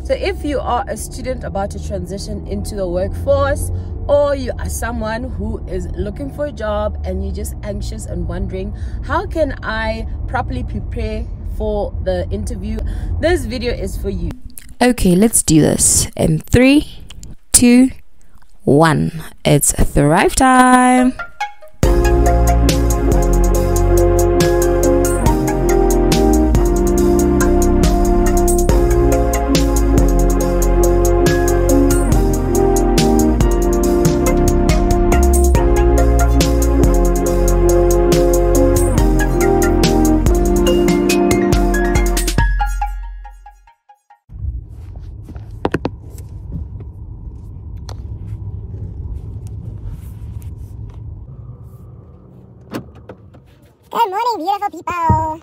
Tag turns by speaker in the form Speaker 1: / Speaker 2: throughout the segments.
Speaker 1: So if you are a student about to transition into the workforce, or you are someone who is looking for a job and you're just anxious and wondering, how can I properly prepare for the interview? This video is for you.
Speaker 2: Okay, let's do this in 3, 2, 1. It's Thrive time.
Speaker 3: Good morning, beautiful people.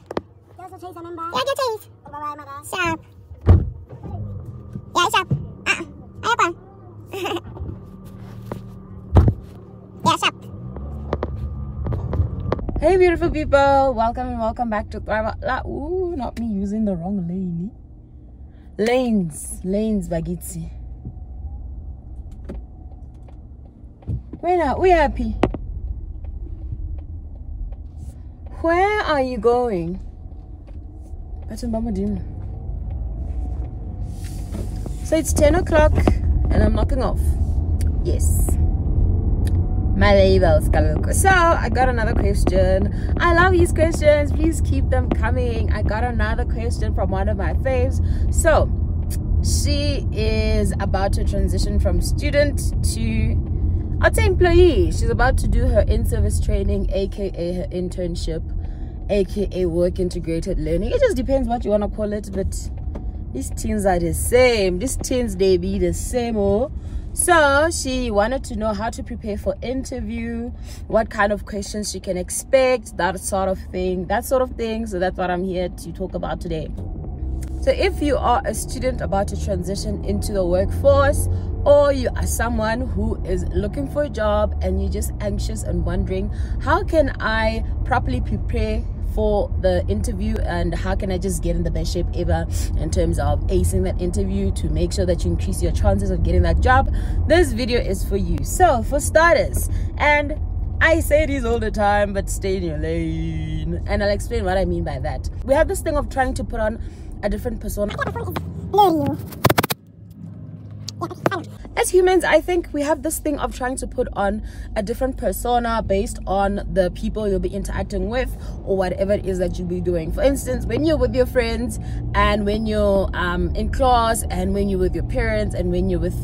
Speaker 3: Yeah, get changed. Sharp. Yeah, sharp. Ayapa. Yeah, sharp.
Speaker 1: Hey beautiful people, welcome and welcome back to Thrive. Ooh, not me using the wrong lane. Lanes bagitsi. We happy. Where are you going? So it's 10 o'clock and I'm knocking off. Yes. My labels. So I got another question. I love these questions. Please keep them coming. I got another question from one of my faves. So she is about to transition from student to, I'd say, employee. She's about to do her in-service training, aka her internship, aka work integrated learning. It just depends what you want to call it, but these teens are the same. These teens, they be the same. Oh, so she wanted to know how to prepare for interview, what kind of questions she can expect, that sort of thing. So that's what I'm here to talk about today. So if you are a student about to transition into the workforce, or you are someone who is looking for a job and you're just anxious and wondering, how can I properly prepare for the interview and how can I just get in the best shape ever in terms of acing that interview to make sure that you increase your chances of getting that job, this video is for you. So for starters, and I say this all the time, but stay in your lane, and I'll explain what I mean by that. We have this thing of trying to put on a different persona. As humans, I think we have this thing of trying to put on a different persona based on the people you'll be interacting with or whatever it is that you'll be doing. For instance, when you're with your friends and when you're in class and when you're with your parents and when you're with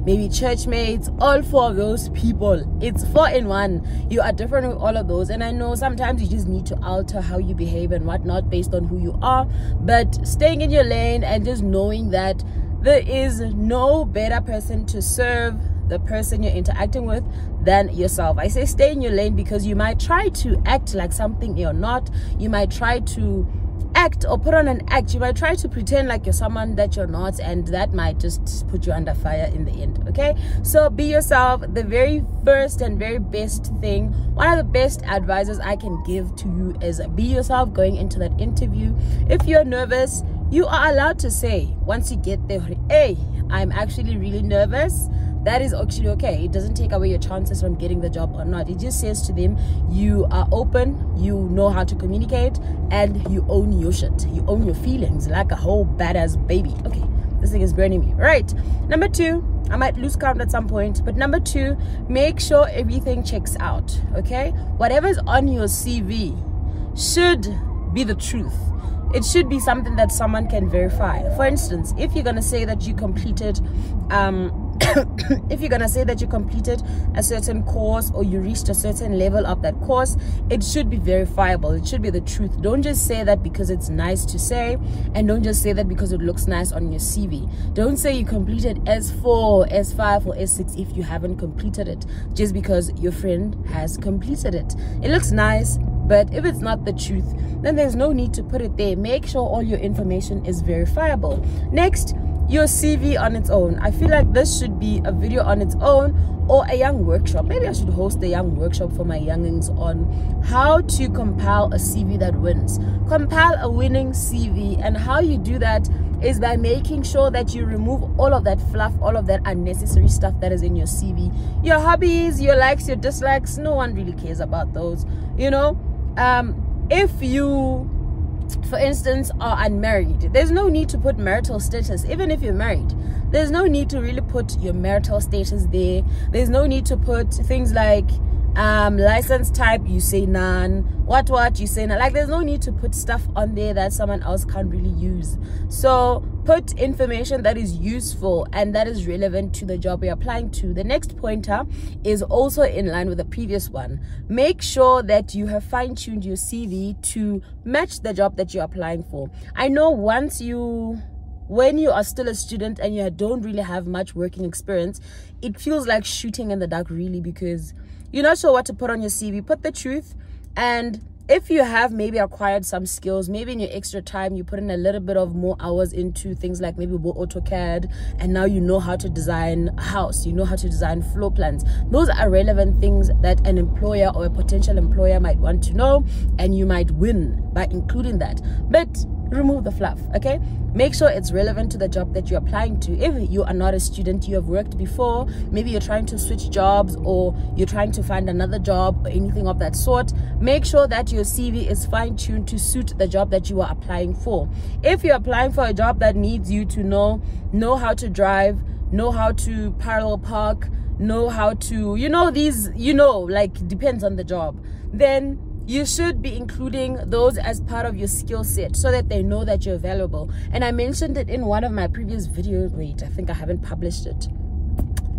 Speaker 1: maybe church mates, all four of those people, it's 4 in 1. You are different with all of those, and I know sometimes you just need to alter how you behave and whatnot based on who you are, but staying in your lane and just knowing that there is no better person to serve the person you're interacting with than yourself. I say stay in your lane because you might try to act like something you're not. You might try to act or put on an act. You might try to pretend like you're someone that you're not, and that might just put you under fire in the end. Okay, so be yourself. The very first and very best thing, one of the best advices I can give to you is be yourself going into that interview. If you're nervous, you are allowed to say once you get there, hey, I'm actually really nervous. That is actually okay. It doesn't take away your chances from getting the job or not. It just says to them, you are open, you know how to communicate, and you own your shit. You own your feelings like a whole badass baby. Okay, this thing is burning me. Right. Number 2, I might lose count at some point, but number 2, make sure everything checks out. Okay, whatever's on your CV should be the truth. It should be something that someone can verify. For instance, if you're gonna say that you completed if you're gonna say that you completed a certain course or you reached a certain level of that course, it should be verifiable. It should be the truth. Don't just say that because it's nice to say, and don't just say that because it looks nice on your CV. Don't say you completed S4, S5 or S6 if you haven't completed it just because your friend has completed it. It looks nice, but if it's not the truth, then there's no need to put it there. Make sure all your information is verifiable. Next, your CV on its own. I feel like this should be a video on its own, or a young workshop. Maybe I should host a young workshop for my youngings on how to compile a CV that wins. Compile a winning CV, and how you do that is by making sure that you remove all of that fluff, all of that unnecessary stuff that is in your CV. Your hobbies, your likes, your dislikes, no one really cares about those, you know. If you, for instance, are unmarried, there's no need to put marital status. Even if you're married, there's no need to really put your marital status there. There's no need to put things like license type, you say none, what you say none. Like, there's no need to put stuff on there that someone else can't really use. So put information that is useful and that is relevant to the job you're applying to. The next pointer is also in line with the previous one. Make sure that you have fine-tuned your CV to match the job that you're applying for. I know when you are still a student and you don't really have much working experience, it feels like shooting in the dark, really, because you're not sure what to put on your CV. Put the truth. And if you have maybe acquired some skills, maybe in your extra time you put in a little bit of more hours into things like maybe AutoCAD, and now you know how to design a house, you know how to design floor plans. Those are relevant things that an employer or a potential employer might want to know, and you might win by including that. But remove the fluff, okay? Make sure it's relevant to the job that you're applying to. If you are not a student, you have worked before, maybe you're trying to switch jobs, or you're trying to find another job or anything of that sort, make sure that your CV is fine-tuned to suit the job that you are applying for. If you're applying for a job that needs you to know how to drive, know how to parallel park, know how to, like, depends on the job, then you should be including those as part of your skill set so that they know that you're available. And I mentioned it in one of my previous videos. Wait, I think I haven't published it.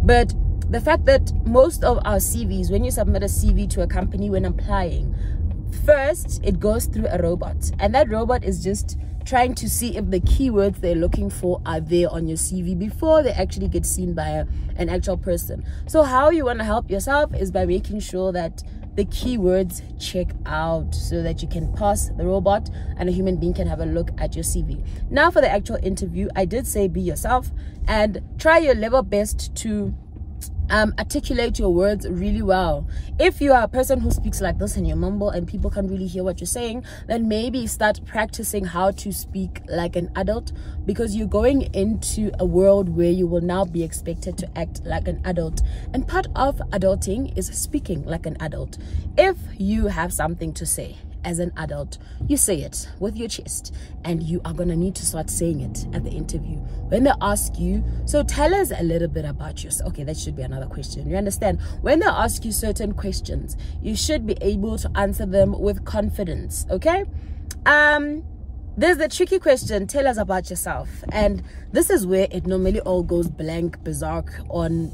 Speaker 1: But the fact that most of our CVs, when you submit a CV to a company when applying, first it goes through a robot, and that robot is just trying to see if the keywords they're looking for are there on your CV before they actually get seen by an actual person. So how you want to help yourself is by making sure that the keywords check out so that you can pass the robot and a human being can have a look at your CV. Now for the actual interview, I did say be yourself and try your level best to articulate your words really well. If you are a person who speaks like this and you mumble and people can't really hear what you're saying, then maybe start practicing how to speak like an adult, because you're going into a world where you will now be expected to act like an adult, and part of adulting is speaking like an adult. If you have something to say as an adult, you say it with your chest, and you are gonna need to start saying it at the interview. When they ask you, so tell us a little bit about yourself. Okay, that should be another question. You understand? When they ask you certain questions, you should be able to answer them with confidence, okay? There's the tricky question, tell us about yourself. And this is where it normally all goes blank, berserk on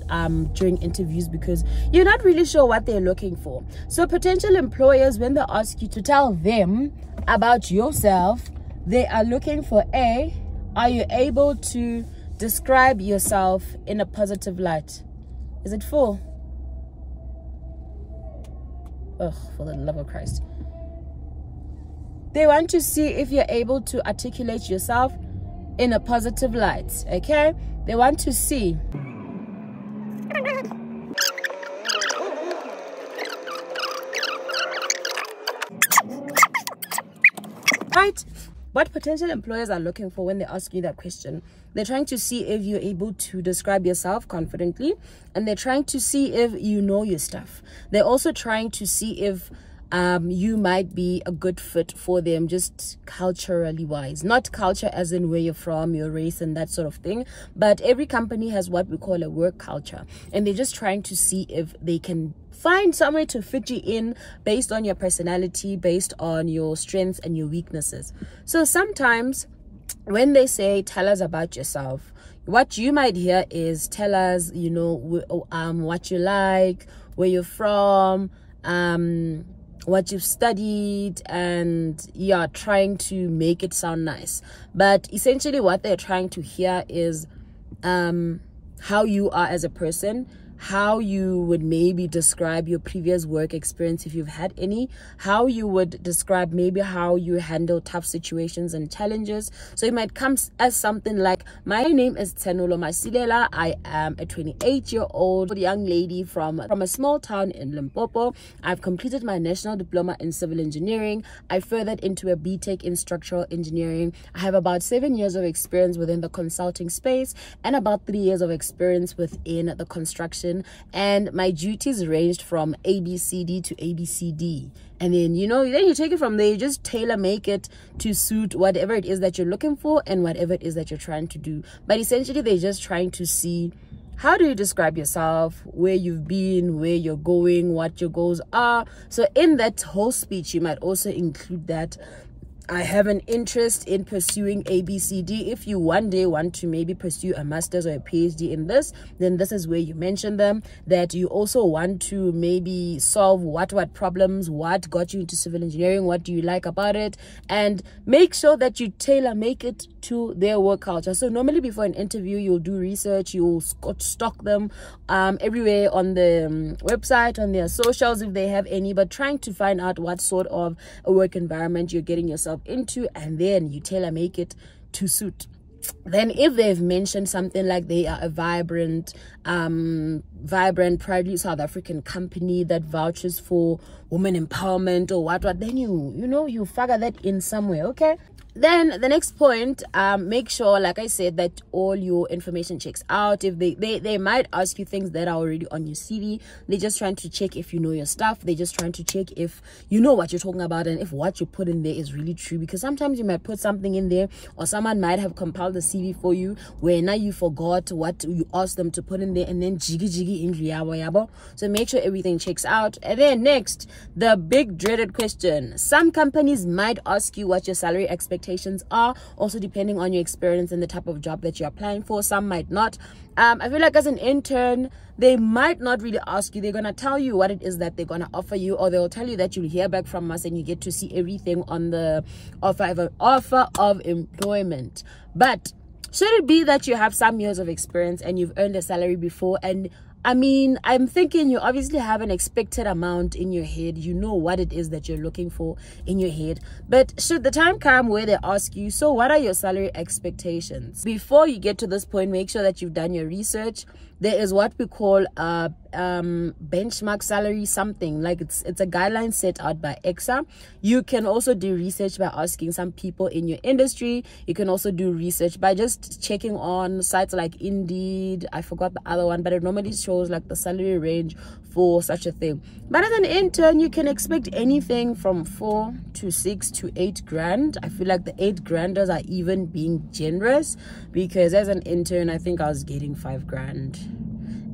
Speaker 1: during interviews, because you're not really sure what they're looking for. So potential employers, when they ask you to tell them about yourself, they are looking for are you able to describe yourself in a positive light? Is it full? Ugh, for the love of Christ. They want to see if you're able to articulate yourself in a positive light, okay? They want to see. Right? What potential employers are looking for when they ask you that question, they're trying to see if you're able to describe yourself confidently, and they're trying to see if you know your stuff. They're also trying to see if you might be a good fit for them, just culturally wise. Not culture as in where you're from, your race and that sort of thing, but every company has what we call a work culture, and they're just trying to see if they can find somewhere to fit you in based on your personality, based on your strengths and your weaknesses. So sometimes when they say tell us about yourself, what you might hear is tell us, what you like, where you're from, what you've studied, and trying to make it sound nice. But essentially what they're trying to hear is how you are as a person, how you would maybe describe your previous work experience if you've had any, how you would describe maybe how you handle tough situations and challenges. So it might come as something like, my name is Tsenulo Masilela. I am a 28-year-old young lady from a small town in Limpopo. I've completed my national diploma in civil engineering. I furthered into a BTech in structural engineering. I have about 7 years of experience within the consulting space and about 3 years of experience within the construction, and my duties ranged from ABCD to ABCD. And then then you take it from there. You just tailor make it to suit whatever it is that you're looking for and whatever it is that you're trying to do. But essentially they're just trying to see, how do you describe yourself, where you've been, where you're going, what your goals are. So in that whole speech, you might also include that I have an interest in pursuing ABCD. If you one day want to maybe pursue a master's or a PhD in this, then this is where you mention them. That you also want to maybe solve what problems, what got you into civil engineering, what do you like about it, and make sure that you tailor make it to their work culture. So normally before an interview, you'll do research, you'll stock them everywhere on the website, on their socials if they have any, but trying to find out what sort of a work environment you're getting yourself into, and then you tailor make it to suit. Then if they've mentioned something like they are a vibrant, proudly South African company that vouches for women empowerment or what, then you figure that in somewhere, okay? Then the next point, make sure, like I said, that all your information checks out. If they might ask you things that are already on your CV. They're just trying to check if you know your stuff. They're just trying to check if you know what you're talking about and if what you put in there is really true. Because sometimes you might put something in there, or someone might have compiled the CV for you where now you forgot what you asked them to put in there, and then jiggy in yabo. So make sure everything checks out. And then next, the big dreaded question. Some companies might ask you what your salary expectations are, also depending on your experience and the type of job that you're applying for. Some might not. I feel like as an intern, they might not really ask you. They're gonna tell you what it is that they're gonna offer you, or they'll tell you that you'll hear back from us and you get to see everything on the offer of employment. But should it be that you have some years of experience and you've earned a salary before, and I mean, I'm thinking you obviously have an expected amount in your head. You know what it is that you're looking for in your head. But should the time come where they ask you, so what are your salary expectations? Before you get to this point, make sure that you've done your research. There is what we call a benchmark salary, something like it's a guideline set out by EXA. You can also do research by asking some people in your industry. You can also do research by just checking on sites like Indeed. I forgot the other one, but it normally shows like the salary range for such a thing. But as an intern, you can expect anything from 4 to 6 to 8 grand. I feel like the 8 granders are even being generous, because as an intern, I think I was getting 5 grand,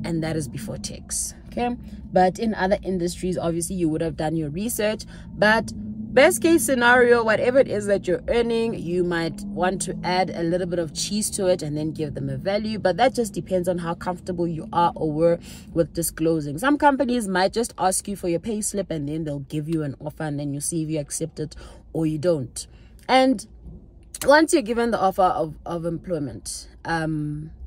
Speaker 1: and that is before tax. Okay, but in other industries, obviously you would have done your research. But best case scenario, whatever it is that you're earning, you might want to add a little bit of cheese to it and then give them a value. But that just depends on how comfortable you are or were with disclosing. Some companies might just ask you for your pay slip and then they'll give you an offer, and then you see if you accept it or you don't. And once you're given the offer of employment,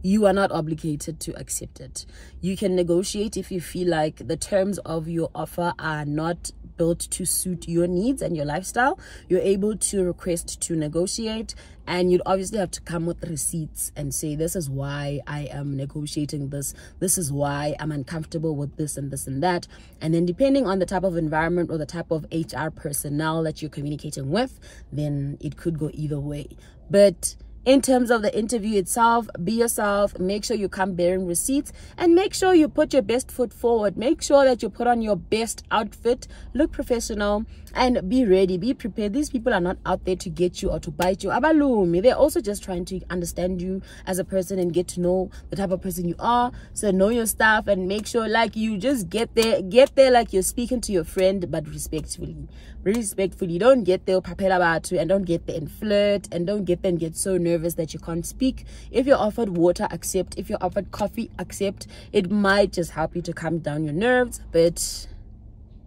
Speaker 1: you are not obligated to accept it. You can negotiate if you feel like the terms of your offer are not built to suit your needs and your lifestyle. You're able to request to negotiate, and you'd obviously have to come with receipts and say, this is why I am negotiating this. This is why I'm uncomfortable with this and this and that. And then depending on the type of environment or the type of HR personnel that you're communicating with, then it could go either way. But in terms of the interview itself, be yourself. Make sure you come bearing receipts, and make sure you put your best foot forward. Make sure that you put on your best outfit, look professional, and be ready, be prepared. These people are not out there to get you or to bite you. Abalumi, they're also just trying to understand you as a person and get to know the type of person you are. So know your stuff and make sure like you just get there like you're speaking to your friend, but respectfully. Don't get there and don't get there and flirt, and don't get there and get so nervous that you can't speak. If you're offered water, accept. If you're offered coffee, accept. It might just help you to calm down your nerves. But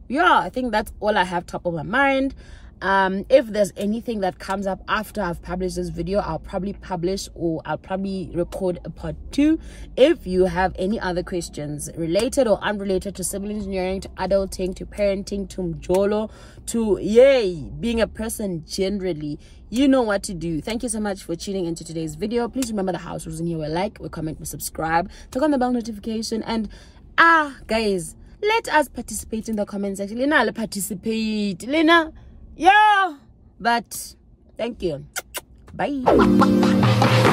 Speaker 1: yeah, I think that's all I have top of my mind. If there's anything that comes up after I've published this video, I'll probably publish, or I'll probably record a part 2. If you have any other questions related or unrelated to civil engineering, to adulting, to parenting, to mjolo, to being a person generally, you know what to do. Thank you so much for tuning into today's video. Please remember the house rules in here. Like, comment, subscribe, click on the bell notification, and guys, let us participate in the comments section. Lena, participate. Lena, yeah. But thank you. Bye.